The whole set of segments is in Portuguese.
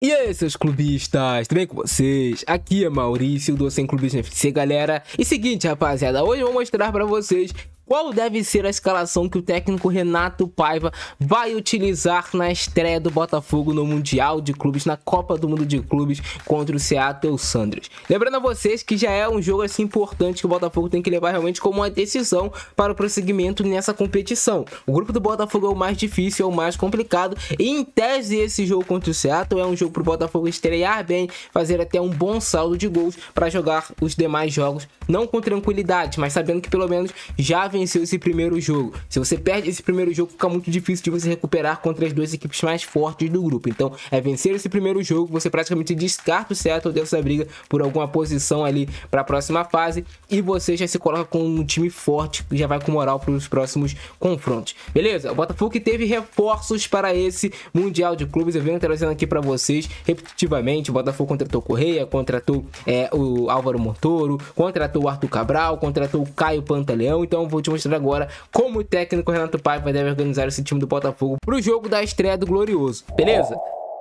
E aí, seus clubistas, tudo bem com vocês? Aqui é Maurício do Sem Clubismo FC, galera. E seguinte, rapaziada, hoje eu vou mostrar pra vocês qual deve ser a escalação que o técnico Renato Paiva vai utilizar na estreia do Botafogo no Mundial de Clubes, na Copa do Mundo de Clubes contra o Seattle Sounders. Lembrando a vocês que já é um jogo assim importante que o Botafogo tem que levar realmente como uma decisão para o prosseguimento nessa competição. O grupo do Botafogo é o mais difícil, é o mais complicado e em tese esse jogo contra o Seattle é um jogo para o Botafogo estrear bem, fazer até um bom saldo de gols para jogar os demais jogos, não com tranquilidade, mas sabendo que pelo menos já venceu esse primeiro jogo. Se você perde esse primeiro jogo, fica muito difícil de você recuperar contra as duas equipes mais fortes do grupo. Então, é vencer esse primeiro jogo, você praticamente descarta o Seattle dessa briga por alguma posição ali para a próxima fase e você já se coloca com um time forte que já vai com moral para os próximos confrontos. Beleza? O Botafogo que teve reforços para esse Mundial de Clubes, eu venho trazendo aqui para vocês repetitivamente. O Botafogo contratou Correia, contratou o Álvaro Montoro, contratou o Arthur Cabral, contratou o Caio Pantaleão. Então, vou te mostrar agora como o técnico Renato Paiva deve organizar esse time do Botafogo para o jogo da estreia do Glorioso, beleza?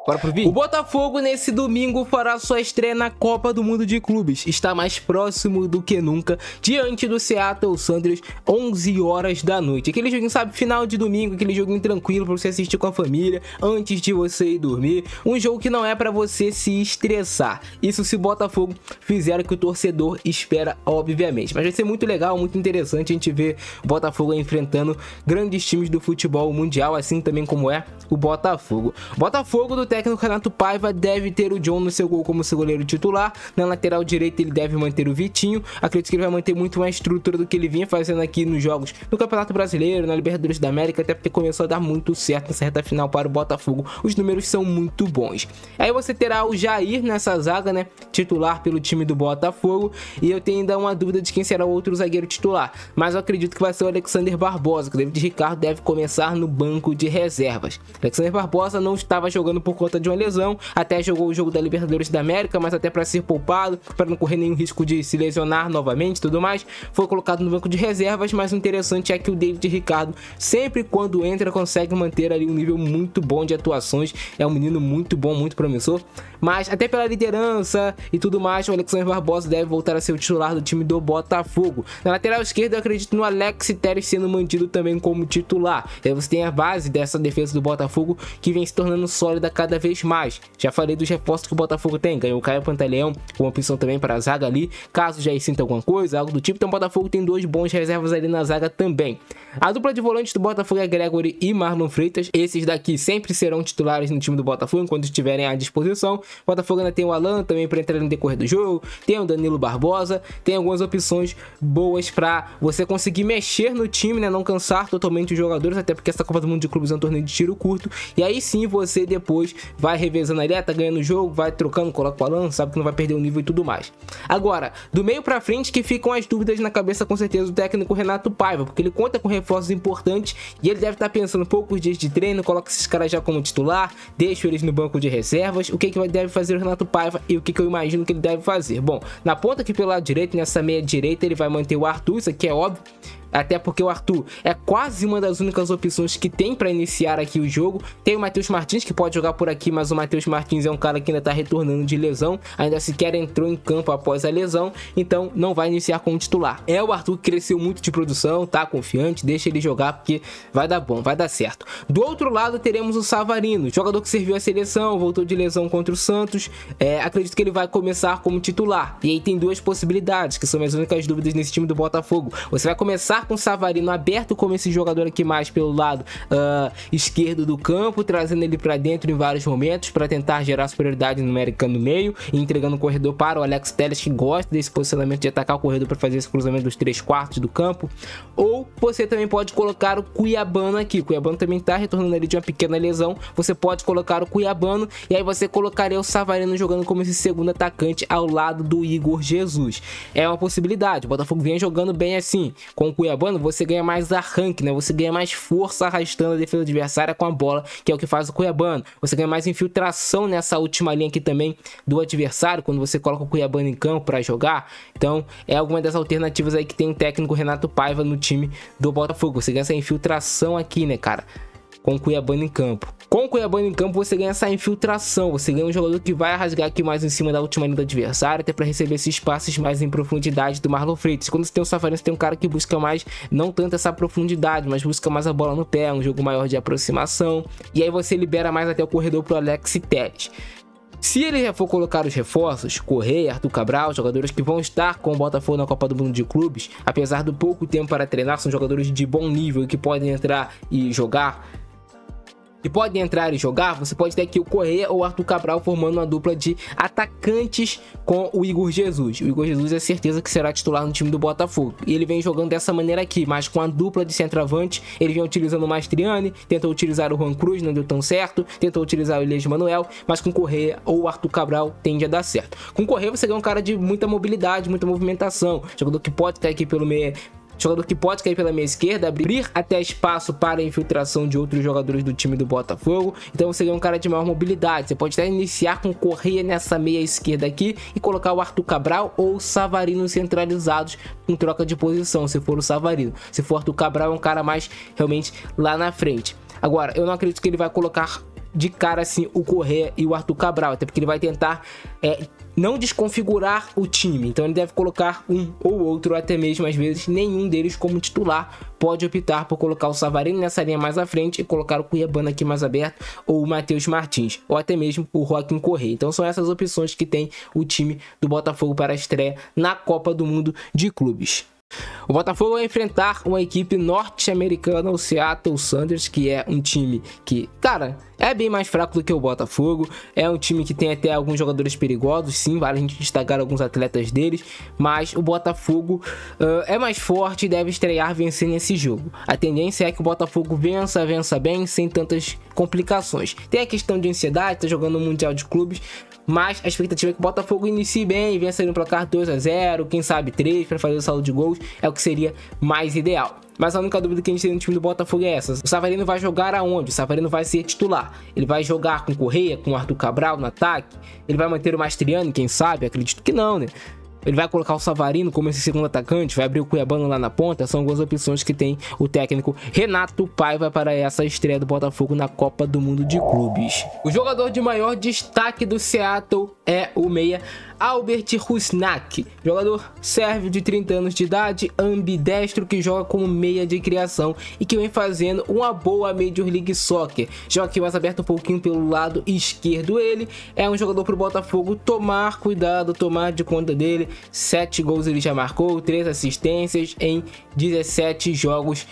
Bora pro vídeo? O Botafogo nesse domingo fará sua estreia na Copa do Mundo de Clubes. Está mais próximo do que nunca diante do Seattle Sounders, 11 horas da noite. Aquele joguinho, sabe, final de domingo, aquele joguinho tranquilo para você assistir com a família antes de você ir dormir. Um jogo que não é para você se estressar. Isso se o Botafogo fizer o que o torcedor espera, obviamente. Mas vai ser muito legal, muito interessante a gente ver o Botafogo enfrentando grandes times do futebol mundial, assim também como é o Botafogo. Botafogo do técnico Renato Paiva deve ter o John no seu gol como seu goleiro titular. Na lateral direita ele deve manter o Vitinho. Acredito que ele vai manter muito mais estrutura do que ele vinha fazendo aqui nos jogos no Campeonato Brasileiro, na Libertadores da América, até porque começou a dar muito certo nessa reta final para o Botafogo. Os números são muito bons. Aí você terá o Jair nessa zaga, né, titular pelo time do Botafogo. E eu tenho ainda uma dúvida de quem será o outro zagueiro titular, mas eu acredito que vai ser o Alexander Barbosa, que o David Ricardo deve começar no banco de reservas. Alexander Barbosa não estava jogando por conta de uma lesão, até jogou o jogo da Libertadores da América, mas até para ser poupado, para não correr nenhum risco de se lesionar novamente e tudo mais, foi colocado no banco de reservas. Mas o interessante é que o David Ricardo, sempre quando entra, consegue manter ali um nível muito bom de atuações. É um menino muito bom, muito promissor, mas até pela liderança e tudo mais, o Alexander Barbosa deve voltar a ser o titular do time do Botafogo. Na lateral esquerda eu acredito no Alex Telles sendo mantido também como titular. E aí você tem a base dessa defesa do Botafogo que vem se tornando sólida cada vez mais. Já falei dos reforços que o Botafogo tem, ganhou o Caio Pantaleão com opção também para a zaga ali, caso já sinta alguma coisa, algo do tipo. Então o Botafogo tem dois bons reservas ali na zaga também. A dupla de volantes do Botafogo é Gregory e Marlon Freitas. Esses daqui sempre serão titulares no time do Botafogo enquanto estiverem à disposição. O Botafogo ainda tem o Alan também para entrar no decorrer do jogo, tem o Danilo Barbosa, tem algumas opções boas para você conseguir mexer no time, né, não cansar totalmente os jogadores, até porque essa Copa do Mundo de Clubes é um torneio de tiro curto, e aí sim você depois vai revezando ali, tá ganhando o jogo, vai trocando, coloca o Alan, sabe que não vai perder o nível e tudo mais. Agora, do meio pra frente que ficam as dúvidas na cabeça com certeza do técnico Renato Paiva, porque ele conta com reforços importantes e ele deve estar pensando poucos dias de treino, coloca esses caras já como titular, deixa eles no banco de reservas. O que deve fazer o Renato Paiva e o que eu imagino que ele deve fazer? Bom, na ponta aqui pelo lado direito, nessa meia direita, ele vai manter o Arthur, isso aqui é óbvio. Até porque o Arthur é quase uma das únicas opções que tem para iniciar aqui o jogo. Tem o Matheus Martins que pode jogar por aqui, mas o Matheus Martins é um cara que ainda está retornando de lesão, ainda sequer entrou em campo após a lesão, então não vai iniciar como titular. É o Arthur que cresceu muito de produção, tá confiante, deixa ele jogar porque vai dar bom, vai dar certo. Do outro lado teremos o Savarino, jogador que serviu à seleção, voltou de lesão contra o Santos. Acredito que ele vai começar como titular. E aí tem duas possibilidades, que são as únicas dúvidas nesse time do Botafogo. Você vai começar com o Savarino aberto como esse jogador aqui mais pelo lado esquerdo do campo, trazendo ele para dentro em vários momentos para tentar gerar superioridade numérica no meio e entregando o corredor para o Alex Telles, que gosta desse posicionamento de atacar o corredor para fazer esse cruzamento dos 3/4 do campo. Ou você também pode colocar o Cuiabano aqui. O Cuiabano também está retornando ali de uma pequena lesão. Você pode colocar o Cuiabano e aí você colocaria o Savarino jogando como esse segundo atacante ao lado do Igor Jesus. É uma possibilidade. O Botafogo vem jogando bem assim com o Cuiabano. Você ganha mais arranque, né? Você ganha mais força arrastando a defesa adversária com a bola, que é o que faz o Cuiabano. Você ganha mais infiltração nessa última linha aqui também do adversário, quando você coloca o Cuiabano em campo para jogar. Então, é alguma das alternativas aí que tem o técnico Renato Paiva no time do Botafogo. Você ganha essa infiltração aqui, né, cara? com o Cuiabano em campo. Com o Cuiabano em campo, você ganha essa infiltração, você ganha um jogador que vai rasgar aqui mais em cima da última linha do adversário, até para receber esses passes mais em profundidade do Marlon Freitas. Quando você tem o Savarino, você tem um cara que busca mais, não tanto essa profundidade, mas busca mais a bola no pé, um jogo maior de aproximação, e aí você libera mais até o corredor pro Alex Telles. Se ele for colocar os reforços, Correia, Arthur Cabral, jogadores que vão estar com o Botafogo na Copa do Mundo de Clubes, apesar do pouco tempo para treinar, são jogadores de bom nível que podem entrar e jogar. Você pode ter aqui o Correia ou o Arthur Cabral formando uma dupla de atacantes com o Igor Jesus. O Igor Jesus é certeza que será titular no time do Botafogo. E ele vem jogando dessa maneira aqui, mas com a dupla de centroavante. Ele vem utilizando o Mastriani, tentou utilizar o Juan Cruz, não deu tão certo. Tentou utilizar o Elias Manuel, mas com o Correia ou o Arthur Cabral tende a dar certo. Com o Correia você ganha um cara de muita mobilidade, muita movimentação. Jogador que pode estar aqui pelo meio. Jogador que pode cair pela meia esquerda, abrir até espaço para a infiltração de outros jogadores do time do Botafogo. Então você é um cara de maior mobilidade. Você pode até iniciar com Correia nessa meia esquerda aqui e colocar o Arthur Cabral ou o Savarino centralizados em troca de posição, se for o Savarino. Se for o Arthur Cabral, é um cara mais realmente lá na frente. Agora, eu não acredito que ele vai colocar de cara assim o Correia e o Arthur Cabral, até porque ele vai tentar não desconfigurar o time. Então ele deve colocar um ou outro, até mesmo às vezes nenhum deles como titular. Pode optar por colocar o Savarino nessa linha mais à frente e colocar o Cuiabano aqui mais aberto, ou o Matheus Martins, ou até mesmo o Joaquim Correia. Então são essas opções que tem o time do Botafogo para a estreia na Copa do Mundo de Clubes. O Botafogo vai enfrentar uma equipe norte-americana, o Seattle Sounders, que é um time que, cara, é bem mais fraco do que o Botafogo. É um time que tem até alguns jogadores perigosos, sim, vale a gente destacar alguns atletas deles, mas o Botafogo é mais forte e deve estrear vencendo esse jogo. A tendência é que o Botafogo vença bem, sem tantas complicações. Tem a questão de ansiedade, tá jogando o Mundial de Clubes, mas a expectativa é que o Botafogo inicie bem, vença no placar 2-0, quem sabe 3 para fazer o saldo de gols, é o que seria mais ideal. Mas a única dúvida que a gente tem no time do Botafogo é essa: o Savarino vai jogar aonde? O Savarino vai ser titular. Ele vai jogar com Correia, com Arthur Cabral no ataque? Ele vai manter o Mastriani, quem sabe? Acredito que não, né? Ele vai colocar o Savarino como esse segundo atacante, vai abrir o Cuiabano lá na ponta. São algumas opções que tem o técnico Renato Paiva para essa estreia do Botafogo na Copa do Mundo de Clubes. O jogador de maior destaque do Seattle é o meia Albert Rusnak, jogador sérvio de 30 anos de idade, ambidestro, que joga como meia de criação e que vem fazendo uma boa Major League Soccer. Joga aqui mais aberto um pouquinho pelo lado esquerdo. Ele é um jogador para o Botafogo tomar cuidado, tomar de conta dele. 7 gols ele já marcou, 3 assistências em 17 jogos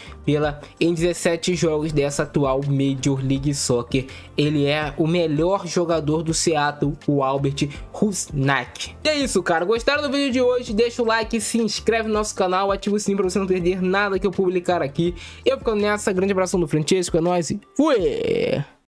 em 17 jogos dessa atual Major League Soccer. Ele é o melhor jogador do Seattle, o Albert Rusnak. E é isso, cara. Gostaram do vídeo de hoje? Deixa o like, se inscreve no nosso canal, ativa o sininho para você não perder nada que eu publicar aqui. Eu ficando nessa, grande abração do Francesco, é nóis e fui!